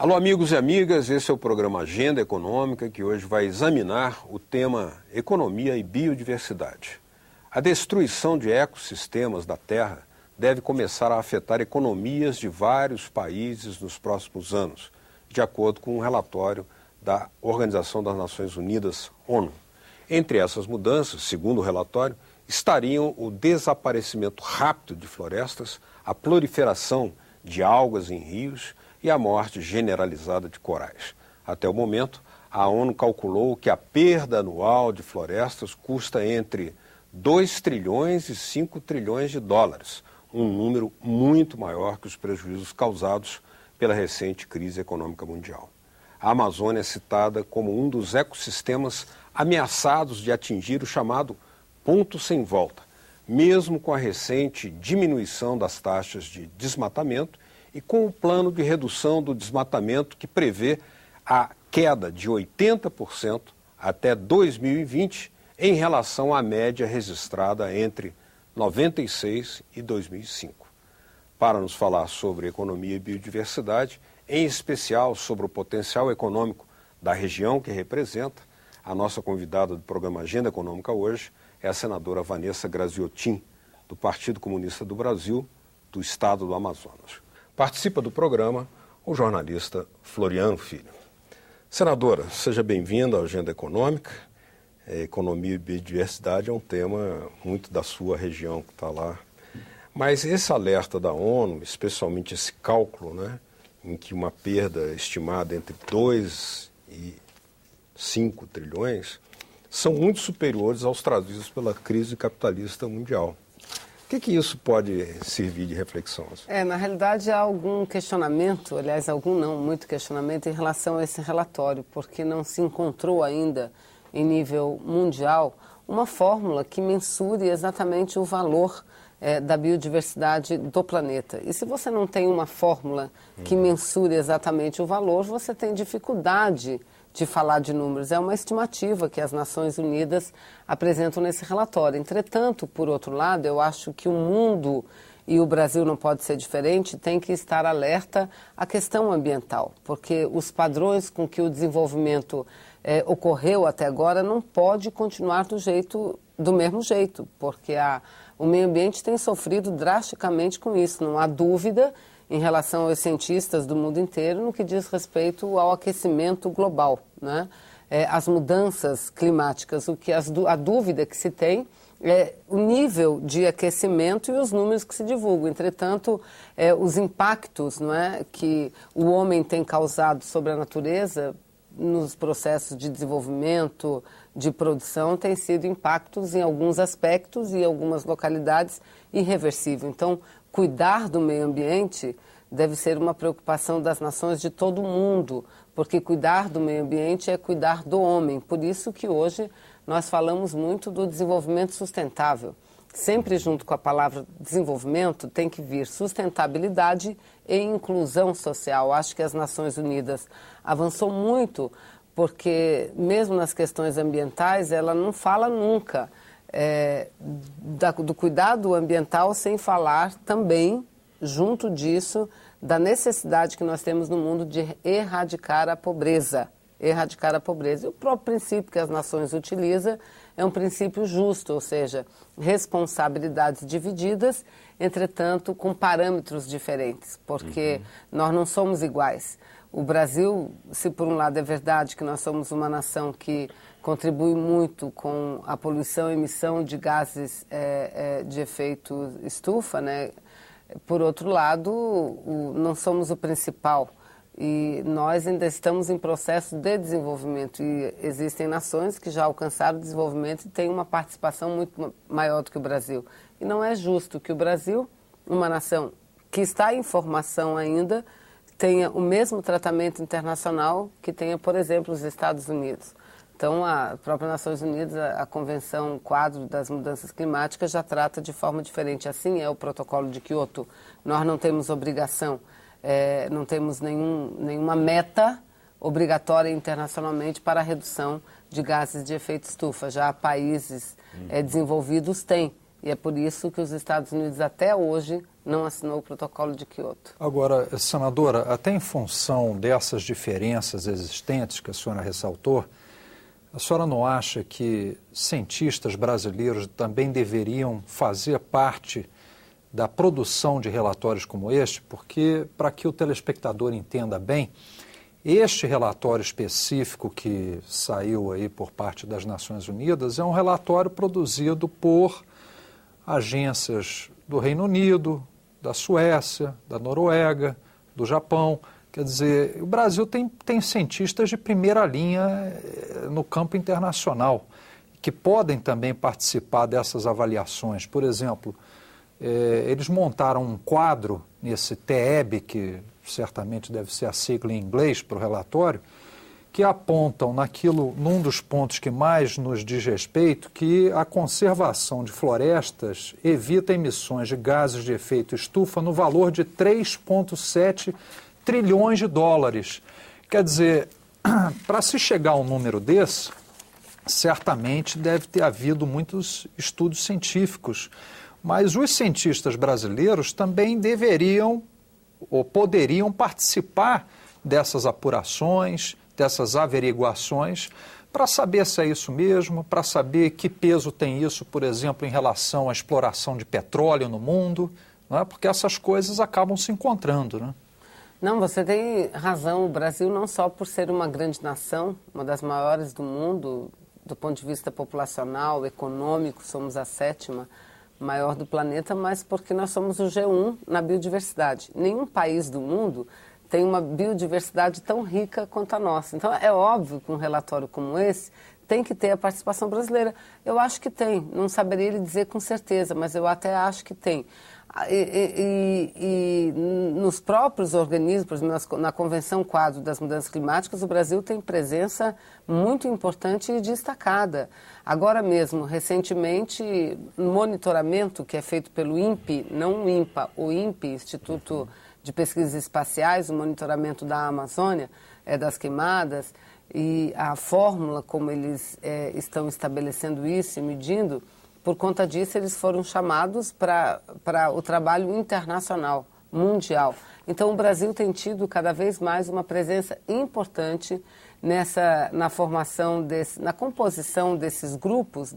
Alô, amigos e amigas, esse é o programa Agenda Econômica, que hoje vai examinar o tema Economia e Biodiversidade. A destruição de ecossistemas da Terra deve começar a afetar economias de vários países nos próximos anos, de acordo com um relatório da Organização das Nações Unidas, ONU. Entre essas mudanças, segundo o relatório, estariam o desaparecimento rápido de florestas, a proliferação de algas em rios e a morte generalizada de corais. Até o momento, a ONU calculou que a perda anual de florestas custa entre 2 trilhões e 5 trilhões de dólares, um número muito maior que os prejuízos causados pela recente crise econômica mundial. A Amazônia é citada como um dos ecossistemas ameaçados de atingir o chamado ponto sem volta, mesmo com a recente diminuição das taxas de desmatamento e com o plano de redução do desmatamento que prevê a queda de 80% até 2020 em relação à média registrada entre 96 e 2005. Para nos falar sobre economia e biodiversidade, em especial sobre o potencial econômico da região que representa, a nossa convidada do programa Agenda Econômica hoje é a senadora Vanessa Graziotin, do Partido Comunista do Brasil, do Estado do Amazonas. Participa do programa o jornalista Floriano Filho. Senadora, seja bem-vinda à Agenda Econômica. Economia e biodiversidade é um tema muito da sua região que está lá. Mas esse alerta da ONU, especialmente esse cálculo, né, em que uma perda estimada entre 2 e 5 trilhões, são muito superiores aos trazidos pela crise capitalista mundial. O que isso pode servir de reflexão? Na realidade, há algum questionamento, aliás, muito questionamento em relação a esse relatório, porque não se encontrou ainda, em nível mundial, uma fórmula que mensure exatamente o valor da biodiversidade do planeta. E se você não tem uma fórmula que mensure exatamente o valor, você tem dificuldade de falar de números. É uma estimativa que as Nações Unidas apresentam nesse relatório. Entretanto, por outro lado, eu acho que o mundo, e o Brasil não pode ser diferente, tem que estar alerta à questão ambiental, porque os padrões com que o desenvolvimento ocorreu até agora não pode continuar do mesmo jeito, porque o meio ambiente tem sofrido drasticamente com isso, não há dúvida em relação aos cientistas do mundo inteiro no que diz respeito ao aquecimento global, né? As mudanças climáticas, a dúvida que se tem é o nível de aquecimento e os números que se divulgam. Entretanto, os impactos, não é, que o homem tem causado sobre a natureza nos processos de desenvolvimento, de produção, têm sido impactos em alguns aspectos e em algumas localidades irreversível. Então, cuidar do meio ambiente deve ser uma preocupação das nações de todo o mundo, porque cuidar do meio ambiente é cuidar do homem. Por isso que hoje nós falamos muito do desenvolvimento sustentável. Sempre junto com a palavra desenvolvimento tem que vir sustentabilidade e inclusão social. Acho que as Nações Unidas avançou muito, porque mesmo nas questões ambientais ela não fala nunca do cuidado ambiental sem falar também, junto disso, da necessidade que nós temos no mundo de erradicar a pobreza. Erradicar a pobreza. E o próprio princípio que as nações utilizam é um princípio justo, ou seja, responsabilidades divididas, entretanto, com parâmetros diferentes, porque nós não somos iguais. O Brasil, se por um lado é verdade que nós somos uma nação que contribui muito com a poluição e emissão de gases de efeito estufa, né? Por outro lado, não somos o principal e nós ainda estamos em processo de desenvolvimento e existem nações que já alcançaram o desenvolvimento e têm uma participação muito maior do que o Brasil. E não é justo que o Brasil, uma nação que está em formação ainda, tenha o mesmo tratamento internacional que tenha, por exemplo, os Estados Unidos. Então, a própria Nações Unidas, a Convenção Quadro das Mudanças Climáticas já trata de forma diferente. Assim é o Protocolo de Quioto. Nós não temos obrigação, não temos nenhuma meta obrigatória internacionalmente para a redução de gases de efeito estufa. Já países desenvolvidos têm. E é por isso que os Estados Unidos até hoje não assinou o protocolo de Quioto. Agora, senadora, até em função dessas diferenças existentes que a senhora ressaltou, a senhora não acha que cientistas brasileiros também deveriam fazer parte da produção de relatórios como este? Porque, para que o telespectador entenda bem, este relatório específico que saiu aí por parte das Nações Unidas é um relatório produzido por agências do Reino Unido, da Suécia, da Noruega, do Japão. Quer dizer, o Brasil tem cientistas de primeira linha no campo internacional, que podem também participar dessas avaliações. Por exemplo, eles montaram um quadro nesse TEB, que certamente deve ser a sigla em inglês para o relatório, que apontam num dos pontos que mais nos diz respeito, que a conservação de florestas evita emissões de gases de efeito estufa no valor de 3,7 trilhões de dólares. Quer dizer, para se chegar a um número desse, certamente deve ter havido muitos estudos científicos, mas os cientistas brasileiros também deveriam ou poderiam participar dessas apurações, dessas averiguações, para saber se é isso mesmo, para saber que peso tem isso, por exemplo, em relação à exploração de petróleo no mundo, não é? Porque essas coisas acabam se encontrando, né? Não, você tem razão. O Brasil, não só por ser uma grande nação, uma das maiores do mundo, do ponto de vista populacional, econômico, somos a 7ª maior do planeta, mas porque nós somos o G1 na biodiversidade. Nenhum país do mundo tem uma biodiversidade tão rica quanto a nossa. Então, é óbvio que um relatório como esse tem que ter a participação brasileira. Eu acho que tem, não saberia lhe dizer com certeza, mas eu até acho que tem. E nos próprios organismos, por exemplo, na Convenção Quadro das Mudanças Climáticas, o Brasil tem presença muito importante e destacada. Agora mesmo, recentemente, monitoramento que é feito pelo INPE, não o INPA, o INPE, Instituto de Pesquisas Espaciais, o monitoramento da Amazônia, das queimadas, e a fórmula como eles estão estabelecendo isso e medindo, por conta disso eles foram chamados para o trabalho internacional, mundial. Então o Brasil tem tido cada vez mais uma presença importante na formação, na composição desses grupos,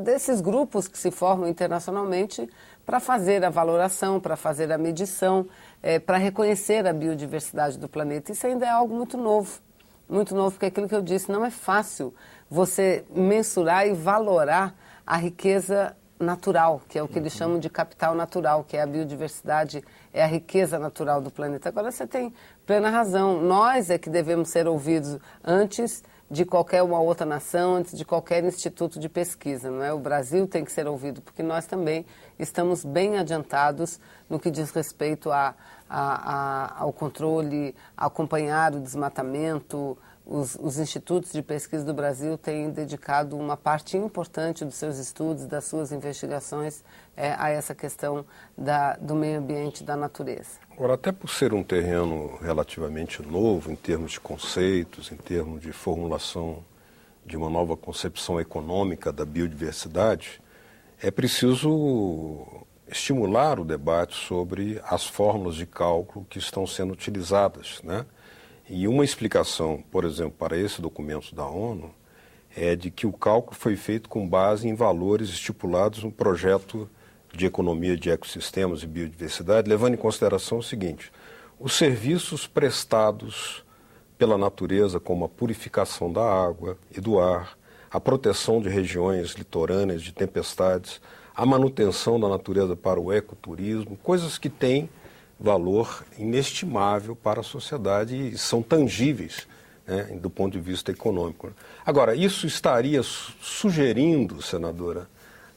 desses grupos que se formam internacionalmente para fazer a valoração, para fazer a medição, para reconhecer a biodiversidade do planeta. Isso ainda é algo muito novo, porque aquilo que eu disse, não é fácil você mensurar e valorar a riqueza natural, que é o que eles chamam de capital natural, que é a biodiversidade, é a riqueza natural do planeta. Agora você tem plena razão, nós é que devemos ser ouvidos antes de qualquer uma outra nação, antes de qualquer instituto de pesquisa, não é? O Brasil tem que ser ouvido, porque nós também estamos bem adiantados no que diz respeito ao controle, a acompanhar o desmatamento. Os institutos de pesquisa do Brasil têm dedicado uma parte importante dos seus estudos, das suas investigações a essa questão do meio ambiente e da natureza. Agora, até por ser um terreno relativamente novo em termos de conceitos, em termos de formulação de uma nova concepção econômica da biodiversidade, é preciso estimular o debate sobre as fórmulas de cálculo que estão sendo utilizadas, né? E uma explicação, por exemplo, para esse documento da ONU, é de que o cálculo foi feito com base em valores estipulados no projeto de economia de ecossistemas e biodiversidade, levando em consideração o seguinte: os serviços prestados pela natureza, como a purificação da água e do ar, a proteção de regiões litorâneas de tempestades, a manutenção da natureza para o ecoturismo, coisas que têm valor inestimável para a sociedade e são tangíveis, né, do ponto de vista econômico. Agora, isso estaria sugerindo, senadora,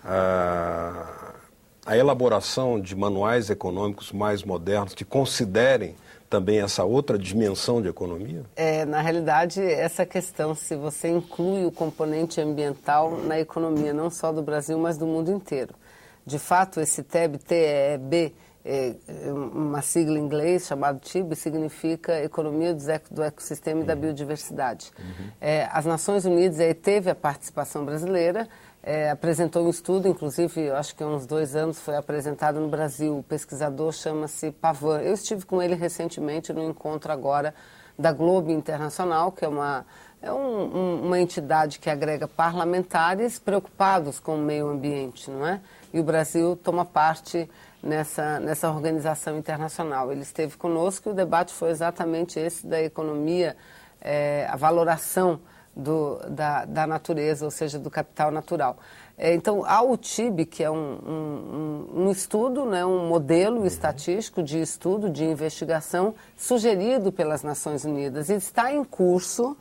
a elaboração de manuais econômicos mais modernos que considerem também essa outra dimensão de economia? Na realidade, essa questão, se você inclui o componente ambiental na economia, não só do Brasil, mas do mundo inteiro. De fato, esse TEB, uma sigla em inglês chamada TIB, significa Economia do Ecossistema e da Biodiversidade. As Nações Unidas teve a participação brasileira, apresentou um estudo, inclusive, eu acho que há uns 2 anos foi apresentado no Brasil. O pesquisador chama-se Pavan. Eu estive com ele recentemente no encontro agora da Globo Internacional, que é uma entidade que agrega parlamentares preocupados com o meio ambiente, não é? E o Brasil toma parte nessa organização internacional. Ele esteve conosco e o debate foi exatamente esse da economia, a valoração da natureza, ou seja, do capital natural. Então, a UTIB, que é um estudo, né, um modelo estatístico de estudo, de investigação, sugerido pelas Nações Unidas. E está em curso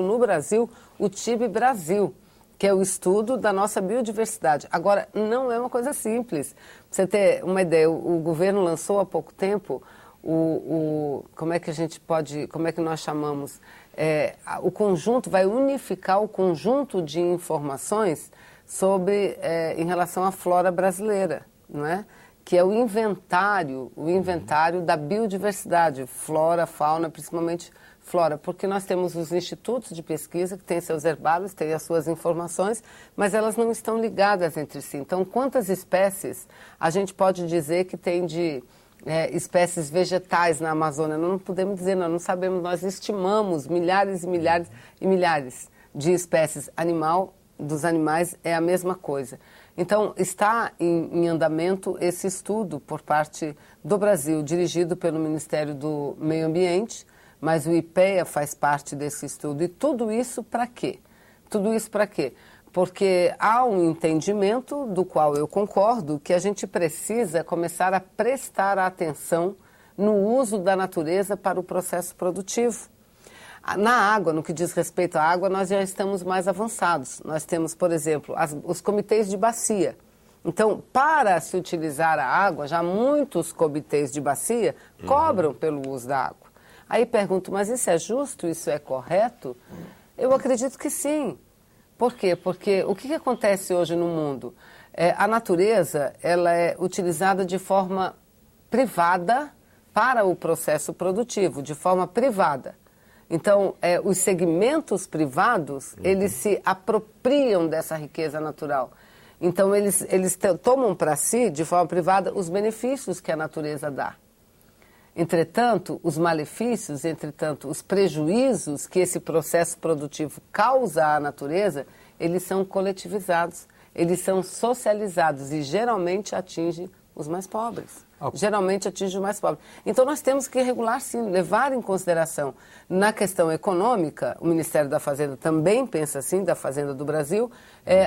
no Brasil, o UTIB Brasil, que é o estudo da nossa biodiversidade. Agora, não é uma coisa simples. Pra você ter uma ideia, o governo lançou há pouco tempo como é que nós chamamos? O conjunto, vai unificar o conjunto de informações em relação à flora brasileira, não é? Que é o inventário da biodiversidade, flora, fauna, principalmente flora, porque nós temos os institutos de pesquisa que têm seus herbários, têm as suas informações, mas elas não estão ligadas entre si. Então, quantas espécies a gente pode dizer que tem de espécies vegetais na Amazônia? Não podemos dizer, nós não sabemos, nós estimamos milhares e milhares e milhares de espécies. Dos animais é a mesma coisa. Então, está em andamento esse estudo por parte do Brasil, dirigido pelo Ministério do Meio Ambiente, mas o IPEA faz parte desse estudo. E tudo isso para quê? Tudo isso para quê? Porque há um entendimento, do qual eu concordo, que a gente precisa começar a prestar atenção no uso da natureza para o processo produtivo. Na água, no que diz respeito à água, nós já estamos mais avançados. Nós temos, por exemplo, os comitês de bacia. Então, para se utilizar a água, já muitos comitês de bacia cobram pelo uso da água. Aí pergunto, mas isso é justo? Isso é correto? Eu acredito que sim. Por quê? Porque o que acontece hoje no mundo? A natureza, ela é utilizada de forma privada para o processo produtivo, de forma privada. Então, os segmentos privados, eles se apropriam dessa riqueza natural. Então, eles tomam para si, de forma privada, os benefícios que a natureza dá. Entretanto, os malefícios, os prejuízos que esse processo produtivo causa à natureza, eles são coletivizados, eles são socializados e geralmente atingem os mais pobres. Geralmente atinge o mais pobre. Então, nós temos que regular, sim, levar em consideração. Na questão econômica, o Ministério da Fazenda também pensa assim, da Fazenda do Brasil,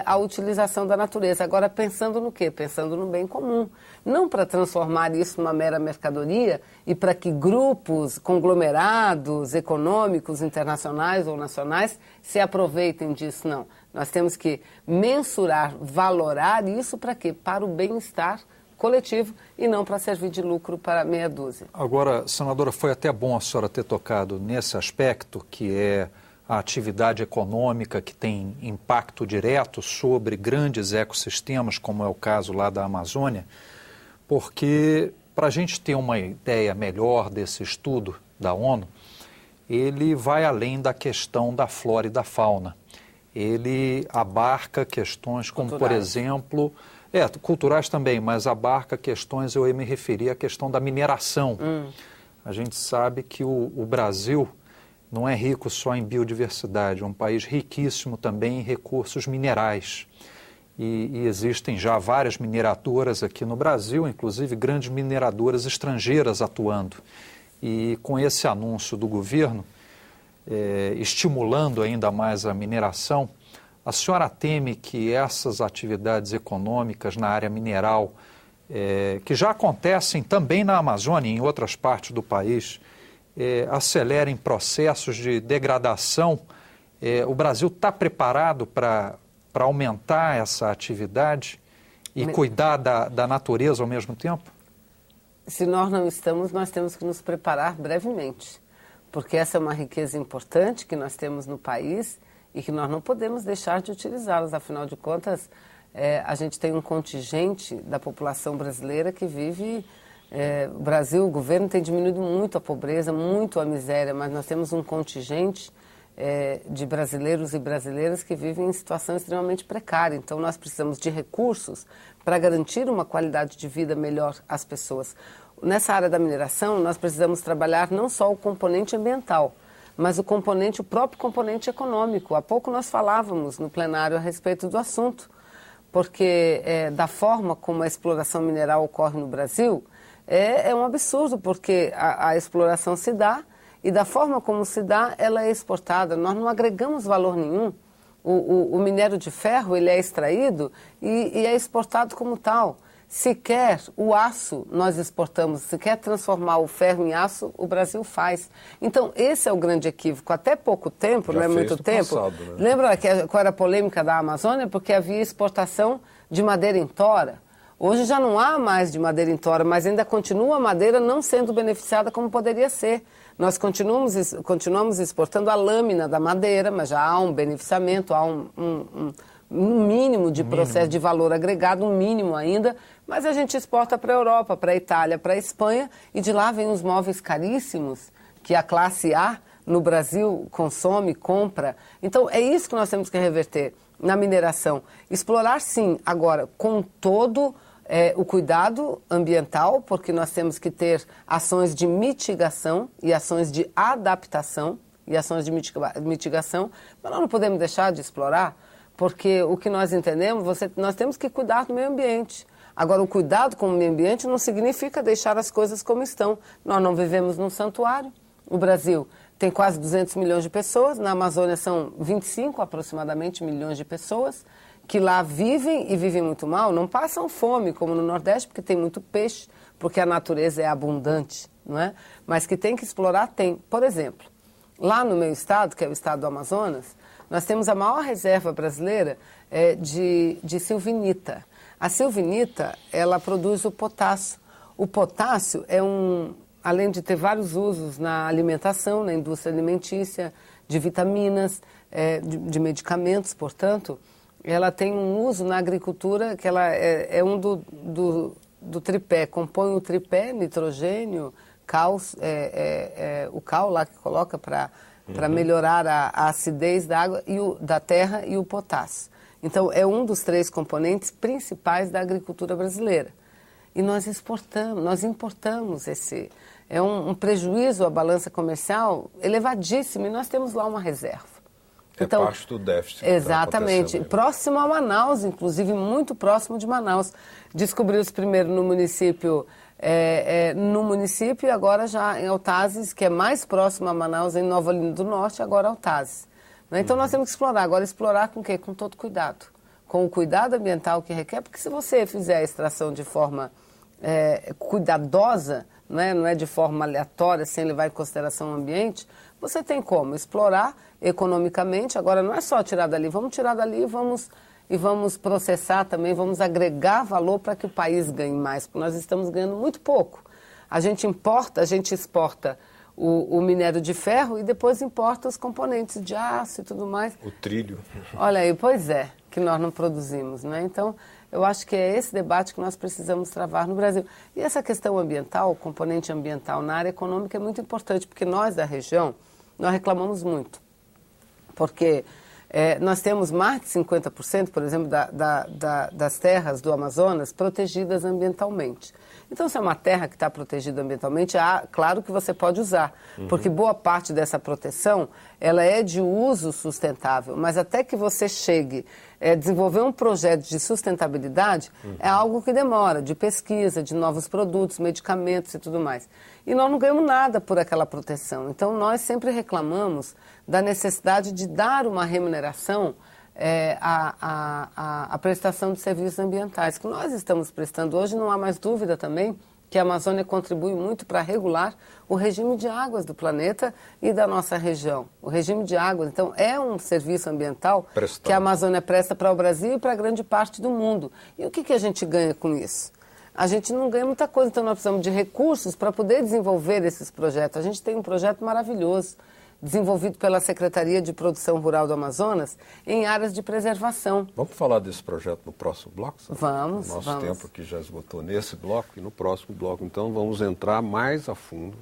a utilização da natureza. Agora, pensando no quê? Pensando no bem comum. Não para transformar isso numa mera mercadoria e para que grupos, conglomerados econômicos, internacionais ou nacionais, se aproveitem disso, não. Nós temos que mensurar, valorar isso para quê? Para o bem-estar coletivo e não para servir de lucro para meia dúzia. Agora, senadora, foi até bom a senhora ter tocado nesse aspecto, que é a atividade econômica que tem impacto direto sobre grandes ecossistemas, como é o caso lá da Amazônia, porque para a gente ter uma ideia melhor desse estudo da ONU, ele vai além da questão da flora e da fauna. Ele abarca questões como, por exemplo, culturais também, mas abarca questões, eu ia me referir à questão da mineração. A gente sabe que o Brasil não é rico só em biodiversidade, é um país riquíssimo também em recursos minerais. E existem já várias mineradoras aqui no Brasil, inclusive grandes mineradoras estrangeiras atuando. E com esse anúncio do governo, estimulando ainda mais a mineração, a senhora teme que essas atividades econômicas na área mineral, que já acontecem também na Amazônia e em outras partes do país, acelerem processos de degradação? O Brasil está preparado para aumentar essa atividade e cuidar da natureza ao mesmo tempo? Se nós não estamos, nós temos que nos preparar brevemente, porque essa é uma riqueza importante que nós temos no país e que nós não podemos deixar de utilizá-las. Afinal de contas, a gente tem um contingente da população brasileira que vive... o Brasil, o governo tem diminuído muito a pobreza, muito a miséria, mas nós temos um contingente de brasileiros e brasileiras que vivem em situação extremamente precária. Então, nós precisamos de recursos para garantir uma qualidade de vida melhor às pessoas. Nessa área da mineração, nós precisamos trabalhar não só o componente ambiental, mas o próprio componente econômico. Há pouco nós falávamos no plenário a respeito do assunto, porque da forma como a exploração mineral ocorre no Brasil, é um absurdo, porque a exploração se dá, e da forma como se dá, ela é exportada. Nós não agregamos valor nenhum. O minério de ferro, ele é extraído e é exportado como tal. Sequer o aço nós exportamos, se quer transformar o ferro em aço, o Brasil faz. Então, esse é o grande equívoco. Até pouco tempo, já não é muito tempo. Passado, né? Lembra qual era a polêmica da Amazônia? Porque havia exportação de madeira em tora. Hoje já não há mais de madeira em tora, mas ainda continua a madeira não sendo beneficiada como poderia ser. Nós continuamos exportando a lâmina da madeira, mas já há um beneficiamento, há um mínimo de processo de valor agregado, um mínimo ainda, mas a gente exporta para a Europa, para a Itália, para a Espanha, e de lá vem os móveis caríssimos que a classe A no Brasil consome, compra. Então é isso que nós temos que reverter na mineração. Explorar sim, agora com todo o cuidado ambiental, porque nós temos que ter ações de mitigação e ações de adaptação e ações de mitigação, mas nós não podemos deixar de explorar, porque o que nós entendemos, nós temos que cuidar do meio ambiente. Agora, o cuidado com o meio ambiente não significa deixar as coisas como estão. Nós não vivemos num santuário. O Brasil tem quase 200 milhões de pessoas, na Amazônia são 25 aproximadamente milhões de pessoas, que lá vivem e vivem muito mal, não passam fome, como no Nordeste, porque tem muito peixe, porque a natureza é abundante, não é? Mas que tem que explorar, tem. Por exemplo, lá no meu estado, que é o estado do Amazonas, nós temos a maior reserva brasileira de silvinita. A silvinita, ela produz o potássio. O potássio além de ter vários usos na alimentação, na indústria alimentícia, de vitaminas, de medicamentos, portanto, ela tem um uso na agricultura que ela é um do tripé, compõe o tripé, nitrogênio, cal, o cal lá que coloca para melhorar a acidez da água, da terra, e o potássio. Então, é um dos 3 componentes principais da agricultura brasileira. E nós importamos esse... É um prejuízo à balança comercial elevadíssimo, e nós temos lá uma reserva. Então, parte do déficit. Exatamente. Próximo a Manaus, inclusive muito próximo de Manaus. Descobriu-se primeiro no município, e agora já em Altazes, que é mais próximo a Manaus, em Nova Olinda do Norte, agora Altazes. Então nós temos que explorar. Agora explorar com o quê? Com todo cuidado. Com o cuidado ambiental que requer, porque se você fizer a extração de forma cuidadosa, não é de forma aleatória, sem levar em consideração o ambiente, você tem como explorar economicamente. Agora não é só tirar dali, vamos tirar dali e vamos processar também, vamos agregar valor para que o país ganhe mais, porque nós estamos ganhando muito pouco. A gente exporta o minério de ferro e depois importa os componentes de aço e tudo mais. O trilho. Olha aí, pois é, que nós não produzimos, né? Então, eu acho que é esse debate que nós precisamos travar no Brasil. E essa questão ambiental, o componente ambiental na área econômica é muito importante, porque nós da região, nós reclamamos muito. Porque nós temos mais de 50%, por exemplo, das terras do Amazonas protegidas ambientalmente. Então, se é uma terra que está protegida ambientalmente, claro que você pode usar, porque boa parte dessa proteção ela é de uso sustentável, mas até que você chegue a desenvolver um projeto de sustentabilidade, é algo que demora, de pesquisa, de novos produtos, medicamentos e tudo mais. E nós não ganhamos nada por aquela proteção. Então, nós sempre reclamamos da necessidade de dar uma remuneração a prestação de serviços ambientais, que nós estamos prestando hoje. Não há mais dúvida também que a Amazônia contribui muito para regular o regime de águas do planeta e da nossa região. O regime de águas, então, é um serviço ambiental que a Amazônia presta para o Brasil e para grande parte do mundo. E o que a gente ganha com isso? A gente não ganha muita coisa, então nós precisamos de recursos para poder desenvolver esses projetos. A gente tem um projeto maravilhoso, desenvolvido pela Secretaria de Produção Rural do Amazonas, em áreas de preservação. Vamos falar desse projeto no próximo bloco? Sabe? Vamos, Nosso tempo aqui já esgotou nesse bloco, e no próximo bloco, então, vamos entrar mais a fundo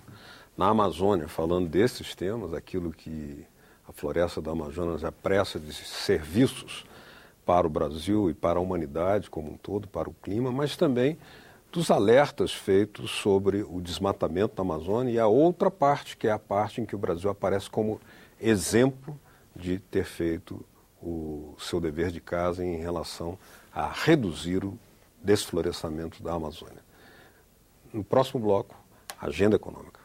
na Amazônia, falando desses temas, aquilo que a floresta da Amazonas é presta de serviços para o Brasil e para a humanidade como um todo, para o clima, mas também dos alertas feitos sobre o desmatamento da Amazônia e a outra parte, que é a parte em que o Brasil aparece como exemplo de ter feito o seu dever de casa em relação a reduzir o desflorestamento da Amazônia. No próximo bloco, Agenda Econômica.